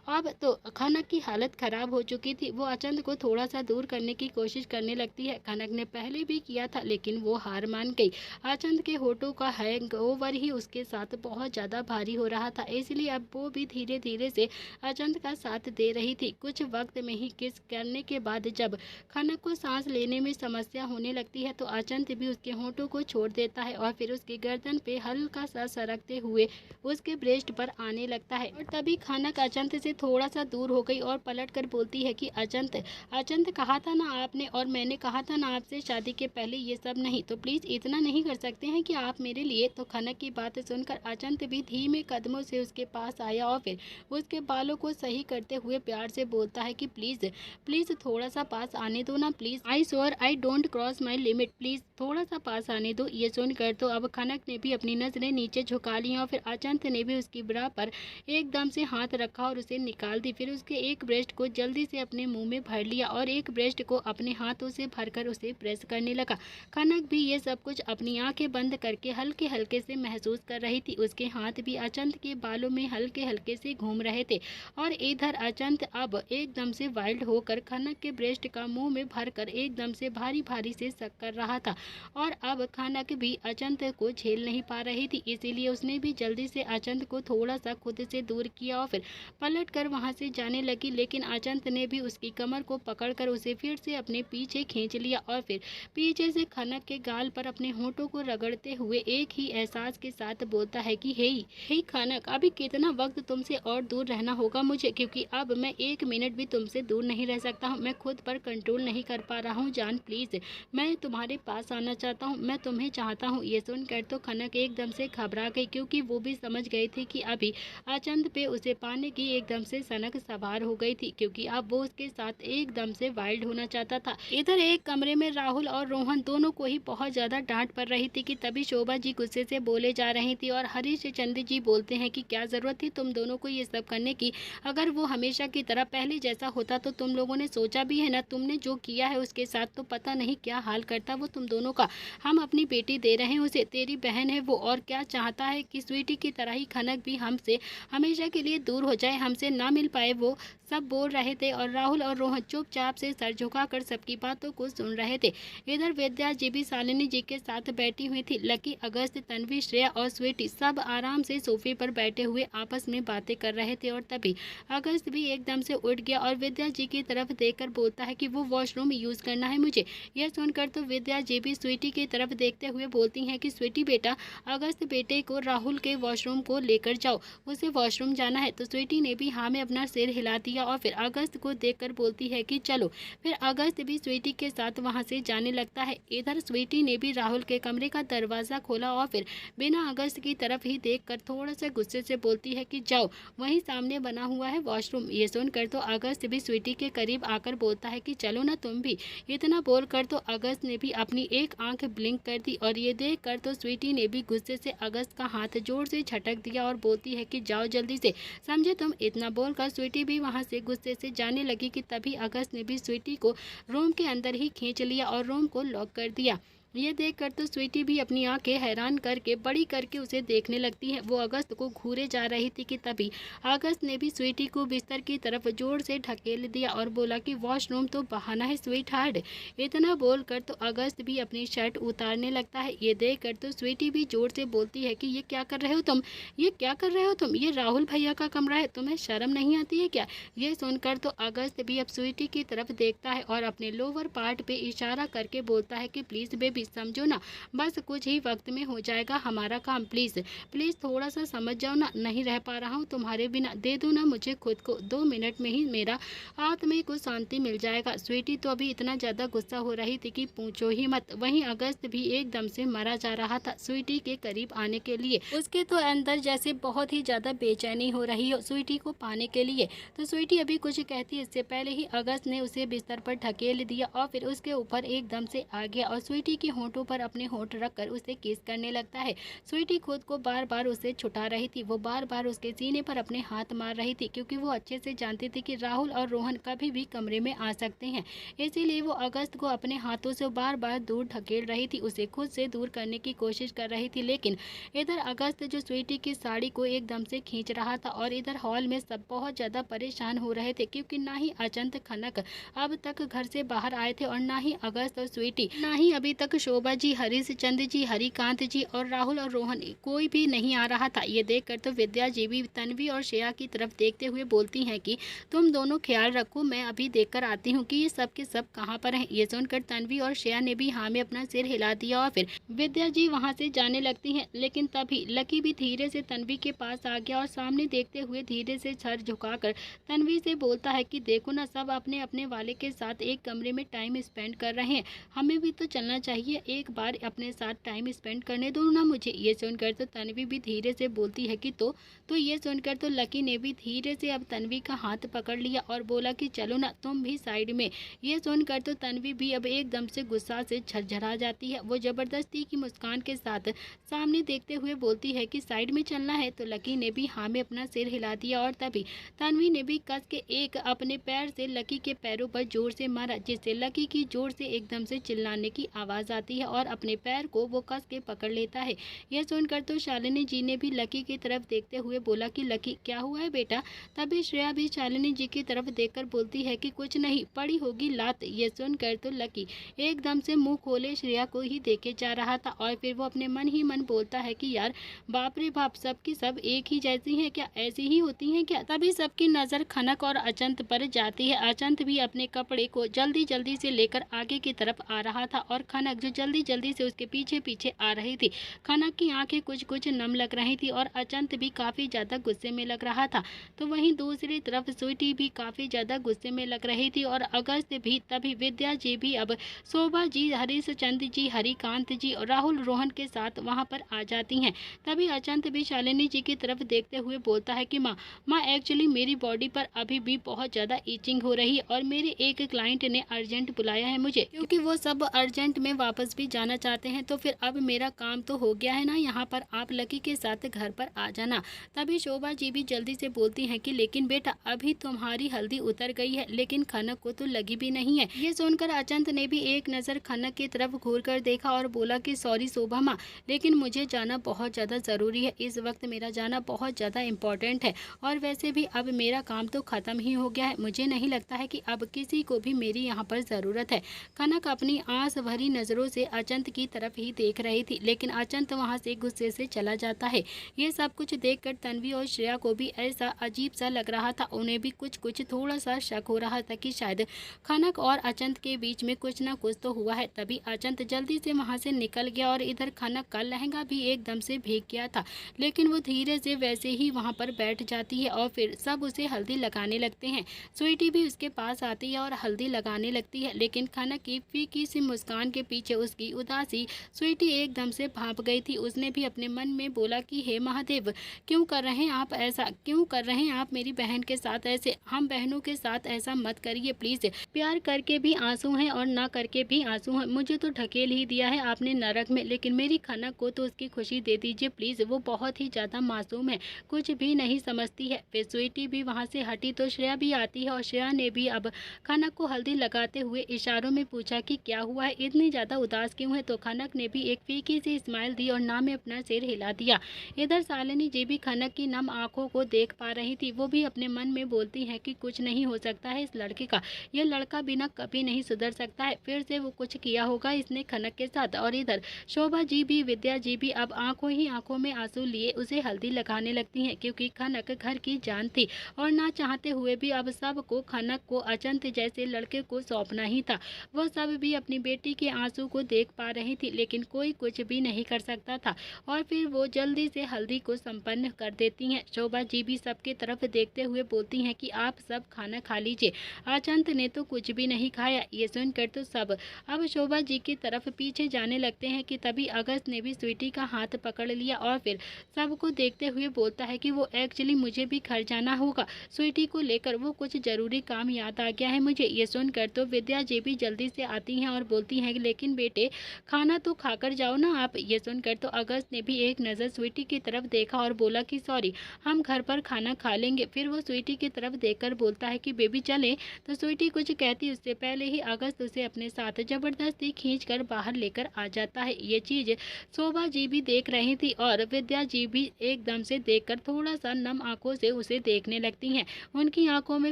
Speaker 1: अब तो खनक की हालत खराब हो चुकी थी। वो अचंत को थोड़ा सा दूर करने की कोशिश करने लगती है। खनक ने पहले भी किया था, लेकिन वो हार मान गई। अचंत के होठों का हैंगओवर ही उसके साथ बहुत ज़्यादा भारी हो रहा था, इसलिए अब वो भी धीरे धीरे से अचंत का साथ दे रही थी। कुछ वक्त में ही किस करने के बाद जब खनक को सांस लेने में समस्या होने लगती है तो अचंत भी उसके होठों को छोड़ देता है और फिर उसकी गर्दन पे हल्का सा सरकते हुए उसके ब्रेस्ट पर आने लगता है। और तभी खनक अचंत से थोड़ा सा दूर हो गई और पलट कर बोलती है कि अचंत अचंत, कहा था ना आपने, और मैंने कहा था ना आपसे शादी के पहले ये सब नहीं, तो प्लीज़ इतना नहीं कर सकते हैं कि आप मेरे लिए। तो खनक की बात सुनकर अचंत भी धीमे कदमों से उसके पास आया और फिर उसके बालों को सही करते हुए प्यार से बोलता है कि प्लीज़ प्लीज़ थोड़ा सा पास आने दो ना please, I swear I don't cross my limit, please थोड़ा सा पास आने दो। ये सुनकर तो अब खनक ने भी अपनी नज़रें नीचे झुका ली और फिर अचंत ने भी उसकी ब्रा पर एकदम से हाथ रखा और उसे निकाल दी। फिर उसके एक ब्रेस्ट को जल्दी से अपने मुंह में भर लिया और एक ब्रेस्ट को अपने हाथों से भरकर उसे प्रेस करने लगा। खनक भी ये सब कुछ अपनी आंखें बंद करके हल्के हल्के से महसूस कर रही थी। उसके हाथ भी अचंत के बालों में हल्के हल्के से घूम रहे थे और इधर अचंत अब एकदम से वाइल्ड होकर खनक के ब्रेस्ट का मुंह में भरकर एकदम से भारी भारी से सक कर रहा था। और अब खनक भी अचंत को झेल नहीं पा रही थी, इसीलिए उसने भी जल्दी से अचंत को थोड़ा सा खुद से दूर किया और फिर पलट कर वहां से जाने लगी। लेकिन अचंत ने भी उसकी कमर को पकड़कर उसे फिर से अपने पीछे खींच लिया और फिर पीछे से खनक के गाल पर अपने होठों को रगड़ते हुए एक ही एहसास के साथ बोलता है कि हे खनक, अभी कितना वक्त तुमसे और दूर रहना होगा मुझे, क्योंकि अब मैं 1 मिनट भी तुमसे दूर नहीं रह सकता हूँ। मैं खुद पर कंट्रोल नहीं कर पा रहा हूँ जान, प्लीज मैं तुम्हारे पास आना चाहता हूँ, मैं तुम्हें चाहता हूँ। ये सुनकर तो खनक एकदम से घबरा गई, क्योंकि वो भी समझ गई थी कि अभी अचंत पे उसे पाने की एकदम से सनक सवार हो गई थी, क्योंकि अब वो उसके साथ एकदम से वाइल्ड होना चाहता था। इधर एक कमरे में राहुल और रोहन दोनों को ही बहुत ज्यादा डांट पड़ रही थी कि तभी शोभा जी गुस्से से बोले जा रही थी और हरीश चंद्र जी बोलते हैं कि क्या जरूरत थी तुम दोनों को ये सब करने की, अगर वो हमेशा की तरह पहले जैसा होता तो तुम लोगों ने सोचा भी है ना, तुमने जो किया है उसके साथ तो पता नहीं क्या हाल करता वो तुम दोनों का। हम अपनी बेटी दे रहे हैं उसे, तेरी बहन है वो, और क्या चाहता है कि स्वीटी की तरह ही खनक भी हमसे हमेशा के लिए दूर हो जाए, हमसे ना मिल पाए, वो सब बोल रहे थे। और राहुल और रोहन चुपचाप से सर झुकाकर सबकी बातों को सुन रहे थे। इधर विद्या जी भी शालिनी जी के साथ बैठी हुई थी। लकी, अगस्त, तन्वी, श्रेया और स्वीटी सब आराम से सोफे पर बैठे हुए आपस में बातें कर रहे थे। और तभी अगस्त भी एकदम से उठ गया और विद्या जी की तरफ देखकर बोलता है कि वो वॉशरूम यूज करना है मुझे। यह सुनकर तो विद्या जी भी स्वीटी की तरफ देखते हुए बोलती हैं कि स्वीटी बेटा, अगस्त बेटे को राहुल के वॉशरूम को लेकर जाओ, उसे वॉशरूम जाना है। तो स्वीटी ने भी हाँ में अपना सिर हिला दिया और फिर अगस्त को देखकर बोलती है कि चलो। फिर अगस्त भी स्वीटी के साथ वहां से जाने लगता है। इधर स्वीटी ने भी राहुल के कमरे का दरवाजा खोला और फिर बिना अगस्त की तरफ ही देखकर थोड़ा सा गुस्से से बोलती है कि जाओ, वहीं सामने बना हुआ है वॉशरूम। ये सुनकर तो अगस्त भी स्वीटी के करीब आकर बोलता है कि चलो ना तुम भी। इतना बोलकर तो अगस्त ने भी अपनी एक आंख ब्लिंक कर दी और ये देखकर तो स्वीटी ने भी गुस्से से अगस्त का हाथ जोर से झटक दिया और बोलती है कि जाओ जल्दी से, समझे तुम। इतना बोलकर स्वीटी भी वहां से गुस्से से जाने लगी कि तभी अगस्त ने भी स्वीटी को रूम के अंदर ही खींच लिया और रूम को लॉक कर दिया। ये देखकर तो स्वीटी भी अपनी आंखें हैरान करके बड़ी करके उसे देखने लगती है। वो अगस्त को घूरे जा रही थी कि तभी अगस्त ने भी स्वीटी को बिस्तर की तरफ जोर से ढकेल दिया और बोला कि वॉशरूम तो बहाना है स्वीट हार्ट। इतना बोलकर तो अगस्त भी अपनी शर्ट उतारने लगता है। ये देखकर तो स्वीटी भी जोर से बोलती है कि ये क्या कर रहे हो तुम, ये क्या कर रहे हो तुम, ये राहुल भैया का कमरा है, तुम्हें शर्म नहीं आती है क्या। ये सुनकर तो अगस्त भी अब स्वीटी की तरफ देखता है और अपने लोअर पार्ट पे इशारा करके बोलता है कि प्लीज बेबी समझो ना, बस कुछ ही वक्त में हो जाएगा हमारा काम, प्लीज प्लीज थोड़ा सा समझ जाओ ना, नहीं रह पा रहा हूँ तुम्हारे बिना, दे दो ना मुझे खुद को, 2 मिनट में ही मेरा आत्मा को शांति मिल जाएगा। स्वीटी तो अभी इतना ज्यादा गुस्सा हो रही थी कि पूछो ही मत। वहीं अगस्त भी एकदम से मरा जा रहा था स्वीटी के करीब आने के लिए। उसके तो अंदर जैसे बहुत ही ज्यादा बेचैनी हो रही हो स्वीटी को पाने के लिए। तो स्वीटी अभी कुछ कहती इससे पहले ही अगस्त ने उसे बिस्तर पर ढकेल दिया और फिर उसके ऊपर एकदम से आ गया और स्वीटी की होंठों पर अपने होंठ रखकर उसे किस करने लगता है। स्वीटी खुद को बार बार उसे छुटा रही थी। वो बार बार उसके सीने पर अपने हाथ मार रही थी, क्योंकि वो अच्छे से जानती थी कि राहुल और रोहन कभी भी कमरे में आ सकते हैं। इसीलिए वो अगस्त को अपने हाथों से बार बार दूर ढकेल रही थी, उसे खुद से दूर करने की कोशिश कर रही थी। लेकिन इधर अगस्त जो स्वीटी की साड़ी को एकदम से खींच रहा था, और इधर हॉल में सब बहुत ज्यादा परेशान हो रहे थे, क्योंकि ना ही अचंत खनक अब तक घर से बाहर आए थे, और ना ही अगस्त और स्वीटी, ना ही अभी तक शोभा जी, हरीश चंद्र जी, हरिकांत जी और राहुल और रोहन कोई भी नहीं आ रहा था। ये देखकर तो विद्या जी भी तन्वी और श्रेया की तरफ देखते हुए बोलती हैं कि तुम दोनों ख्याल रखो, मैं अभी देखकर आती हूँ कि ये सब के सब कहाँ पर हैं। ये सुनकर तन्वी और श्रेया ने भी हाँ में अपना सिर हिला दिया, और फिर विद्या जी वहाँ से जाने लगती हैं। लेकिन तभी लकी भी धीरे से तन्वी के पास आ गया, और सामने देखते हुए धीरे से सर झुकाकर तन्वी से बोलता है कि देखो ना, सब अपने अपने वाले के साथ एक कमरे में टाइम स्पेंड कर रहे हैं, हमें भी तो चलना चाहिए, एक बार अपने साथ टाइम स्पेंड करने दो ना मुझे। ये सुनकर तो तन्वी भी धीरे से बोलती है कि तो ये सुनकर तो लकी ने भी धीरे से अब तन्वी का हाथ पकड़ लिया और बोला कि चलो ना तुम भी साइड में। ये सुनकर तो तन्वी भी अब एकदम से गुस्सा से झरझरा जाती है। वो जबरदस्ती की मुस्कान के साथ सामने देखते हुए बोलती है कि साइड में चलना है। तो लकी ने भी हाँ में अपना सिर हिला दिया, और तभी तन्वी ने भी कस के एक अपने पैर से लकी के पैरों पर जोर से मारा, जिससे लकी की जोर से एकदम से चिल्लाने की आवाज आती है, और अपने पैर को वो कस के पकड़ लेता है। यह सुनकर तो शालिनी जी ने भी लकी की तरफ देखते हुए बोला कि लकी क्या हुआ है बेटा। तभी श्रेया भी शालिनी जी की तरफ देखकर बोलती है कि कुछ नहीं, पड़ी होगी लात। ये सुनकर तो लकी एकदम से मुंह खोले श्रेया को ही देखे जा रहा था, और फिर वो अपने मन ही मन बोलता है कि यार बाप रे बाप, सबकी सब एक ही जैसी हैं क्या, ऐसी ही होती हैं क्या। तभी सबकी नजर खनक और अचंत पर जाती है। अचंत भी अपने कपड़े को जल्दी जल्दी से लेकर आगे की तरफ आ रहा था, और खनक जो जल्दी जल्दी से उसके पीछे पीछे आ रही थी। खनक की आंखें कुछ कुछ नम लग रही थी, और अचंत भी काफी ज्यादा गुस्से में लग रहा था। तो वहीं दूसरी तरफ स्वीटी भी काफी ज्यादा गुस्से में लग रही थी, और अगस्त भी। तभी विद्या जी भी अब शोभा जी, हरीश चंद्र जी, हरिकांत जी और राहुल रोहन के साथ वहां पर आ जाती हैं। तभी अचंत भी शालिनी जी की तरफ देखते हुए बोलता है कि माँ एक्चुअली मेरी बॉडी पर अभी भी बहुत ज़्यादा ईचिंग हो रही है, और मेरे एक क्लाइंट ने अर्जेंट बुलाया है मुझे, क्योंकि वो सब अर्जेंट में वापस भी जाना चाहते हैं। तो फिर अब मेरा काम तो हो गया है ना, यहाँ पर आप लकी के साथ घर पर आ जाना। तभी शोभा जी भी जल्दी से बोलती हैं कि लेकिन बेटा अभी तुम्हारी हल्दी उतर गई है, लेकिन खनक को तो लगी भी नहीं है। ये सुनकर अचंत ने भी एक नज़र खनक की तरफ घूर कर देखा और बोला कि सॉरी शोभा माँ, लेकिन मुझे जाना बहुत ज़्यादा ज़रूरी है, इस वक्त मेरा जाना बहुत ज़्यादा इम्पोर्टेंट है, और वैसे भी अब मेरा काम तो ख़त्म ही हो गया है, मुझे नहीं लगता है कि अब किसी को भी मेरी यहाँ पर ज़रूरत है। खनक अपनी आंस भरी नज़रों से अचंत की तरफ ही देख रही थी, लेकिन अचंत वहाँ से गुस्से से चला जाता है। ये सब कुछ देखकर तन्वी और श्रेया को भी ऐसा अजीब सा लग रहा था, उन्हें भी कुछ कुछ थोड़ा सा शक हो रहा था कि शायद खनक और अचंत के बीच में कुछ ना कुछ तो हुआ है। तभी अचंत जल्दी से वहाँ से निकल गया, और इधर खनक का लहंगा भी एकदम से भीग गया था, लेकिन वो धीरे से वैसे ही वहाँ पर बैठ जाती है, और फिर सब उसे हल्दी लगाने लगते हैं। स्वीटी भी उसके पास आती है और हल्दी लगाने लगती है, लेकिन खनक की फीकी सी मुस्कान के पीछे उसकी उदासी स्वीटी एकदम से भाप गई थी। उसने भी अपने मन में बोला कि हे महादेव, क्यों कर रहे हैं आप ऐसा, क्यों कर रहे हैं आप मेरी बहन के साथ ऐसे, हम बहनों के साथ ऐसा मत करिए प्लीज। प्यार करके भी आंसू हैं और ना करके भी आंसू हैं, मुझे तो ढकेल ही दिया है आपने नरक में, लेकिन मेरी खनक को तो उसकी खुशी दे दीजिए प्लीज, वो बहुत ही ज्यादा मासूम है, कुछ भी नहीं समझती है। फिर स्वीटी भी वहाँ से हटी तो श्रेया भी आती है, और श्रेया ने भी अब खनक को हल्दी लगाते हुए इशारों में पूछा कि क्या हुआ है, इतनी ज्यादा उदास क्यों है। तो खनक ने भी एक फीकी सी स्माइल दी और ना में अपना सिर हिला दिया। इधर शालिनी जी भी खनक की नम आंखों को देख पा रही थी। वो भी अपने मन में बोलती है कि कुछ नहीं हो सकता है इस लड़के का, यह लड़का बिना कभी नहीं सुधर सकता है, फिर से वो कुछ किया होगा इसने खनक के साथ। और इधर शोभा जी भी, विद्या जी भी अब आंखों ही आंखों में आंसू लिए उसे हल्दी लगाने लगती हैं, क्योंकि खनक घर की जान थी, और ना चाहते हुए भी अब सबको खनक को अचंत जैसे लड़के को सौंपना ही था। वह सब भी अपनी बेटी के आंसू को देख पा रही थी, लेकिन कोई कुछ भी नहीं कर सकता था, और फिर वो जल्दी से हल्दी को संपन्न कर देती हैं। शोभा जी भी सबके तरफ देखते हुए बोलती हैं कि आप सब खाना खा लीजिए, अचंत ने तो कुछ भी नहीं खाया। ये सुनकर तो सब अब शोभा जी की तरफ पीछे जाने लगते हैं कि तभी अगस्त ने भी स्वीटी का हाथ पकड़ लिया, और फिर सबको देखते हुए बोलता है कि वो एक्चुअली मुझे भी घर जाना होगा, स्वीटी को लेकर वो कुछ जरूरी काम याद आ गया है मुझे। ये सुनकर तो विद्या जी भी जल्दी से आती हैं और बोलती हैं लेकिन लेकिन बेटे खाना तो खाकर जाओ ना आप। ये सुनकर तो अगस्त ने भी एक नज़र स्वीटी की तरफ देखा और बोला कि सॉरी, हम घर पर खाना खा लेंगे। फिर वो स्वीटी की तरफ देखकर बोलता है कि बेबी चले। तो स्वीटी कुछ कहती उससे पहले ही अगस्त उसे अपने साथ जबरदस्ती खींचकर बाहर लेकर आ जाता है। ये चीज़ शोभा जी भी देख रही थी और विद्या जी भी एकदम से देखकर थोड़ा सा नम आंखों से उसे देखने लगती हैं। उनकी आंखों में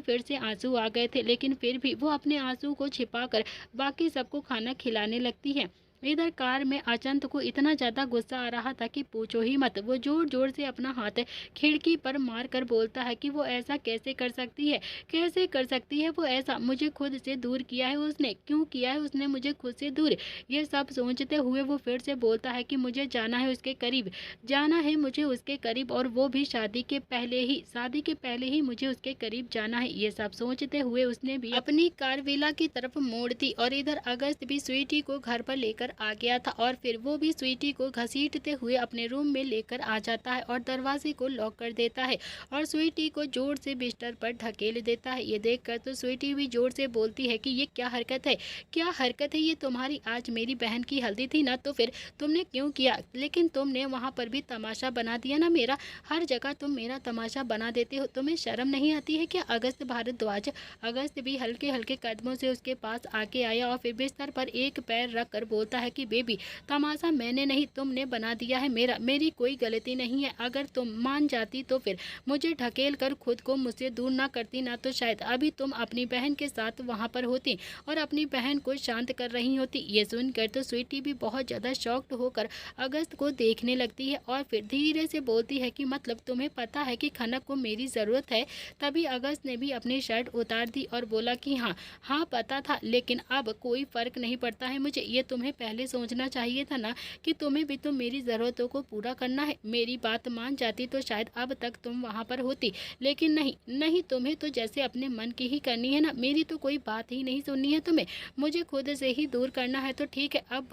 Speaker 1: फिर से आंसू आ गए थे, लेकिन फिर भी वो अपने आंसू को छिपाकर बाकी सबको खाना खिलाने लगती है। इधर कार में अचंत को इतना ज़्यादा गुस्सा आ रहा था कि पूछो ही मत। वो जोर जोर से अपना हाथ खिड़की पर मार कर बोलता है कि वो ऐसा कैसे कर सकती है, कैसे कर सकती है वो ऐसा। मुझे खुद से दूर किया है उसने, क्यों किया है उसने मुझे खुद से दूर। ये सब सोचते हुए वो फिर से बोलता है कि मुझे जाना है उसके करीब, जाना है मुझे उसके करीब, और वो भी शादी के पहले ही मुझे उसके करीब जाना है। ये सब सोचते हुए उसने भी अपनी कार विला की तरफ मोड़ दी और इधर अगस्त भी स्वीटी को घर पर लेकर आ गया था और फिर वो भी स्वीटी को घसीटते हुए अपने रूम में लेकर आ जाता है और दरवाजे को लॉक कर देता है और स्वीटी को जोर से बिस्तर पर ढकेल देता है। ये देखकर तो स्वीटी भी जोर से बोलती है कि ये क्या हरकत है, क्या हरकत है ये तुम्हारी। आज मेरी बहन की हल्दी थी ना, तो फिर तुमने क्यों किया, लेकिन तुमने वहाँ पर भी तमाशा बना दिया ना मेरा, हर जगह तुम मेरा तमाशा बना देते हो, तुम्हें शर्म नहीं आती है क्या। अगस्त भारद्वाज। अगस्त भी हल्के हल्के कदमों से उसके पास आके आया और फिर बिस्तर पर एक पैर रख कर बोलता है कि बेबी तमाशा मैंने नहीं, तुमने बना दिया है मेरी कोई गलती नहीं है। अगर तुम मान जाती तो फिर मुझे ढकेल कर खुद को मुझसे दूर ना करती ना, तो शायद अभी तुम अपनी बहन के साथ वहाँ पर होती और अपनी बहन को शांत कर रही होती। ये सुनकर तो स्वीटी भी बहुत ज़्यादा शॉक्ड होकर अगस्त को देखने लगती है और फिर धीरे से बोलती है कि मतलब तुम्हें पता है कि खनक को मेरी ज़रूरत है। तभी अगस्त ने भी अपनी शर्ट उतार दी और बोला कि हाँ पता था, लेकिन अब कोई फ़र्क नहीं पड़ता है मुझे। ये तुम्हें पहले सोचना चाहिए था ना कि तुम्हें भी तो मेरी ज़रूरतों को पूरा करना है। मेरी बात मान जाती तो शायद अब तक तुम वहाँ पर होती, लेकिन नहीं, तुम्हें तो जैसे अपने मन की ही करनी है ना, मेरी तो कोई बात ही नहीं सुननी है तुम्हें, मुझे खुद से ही दूर करना है। तो ठीक है, अब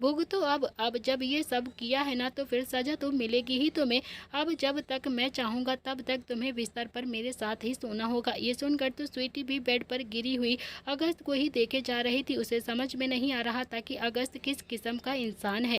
Speaker 1: भुगतो अब जब ये सब किया है ना, तो फिर सज़ा तो मिलेगी ही तुम्हें। अब जब तक मैं चाहूँगा तब तक तुम्हें बिस्तर पर मेरे साथ ही सोना होगा। ये सुनकर तो स्वीटी भी बेड पर गिरी हुई अगस्त को ही देखे जा रही थी। उसे समझ में नहीं आ रहा था कि अगस्त किस किस्म का इंसान है।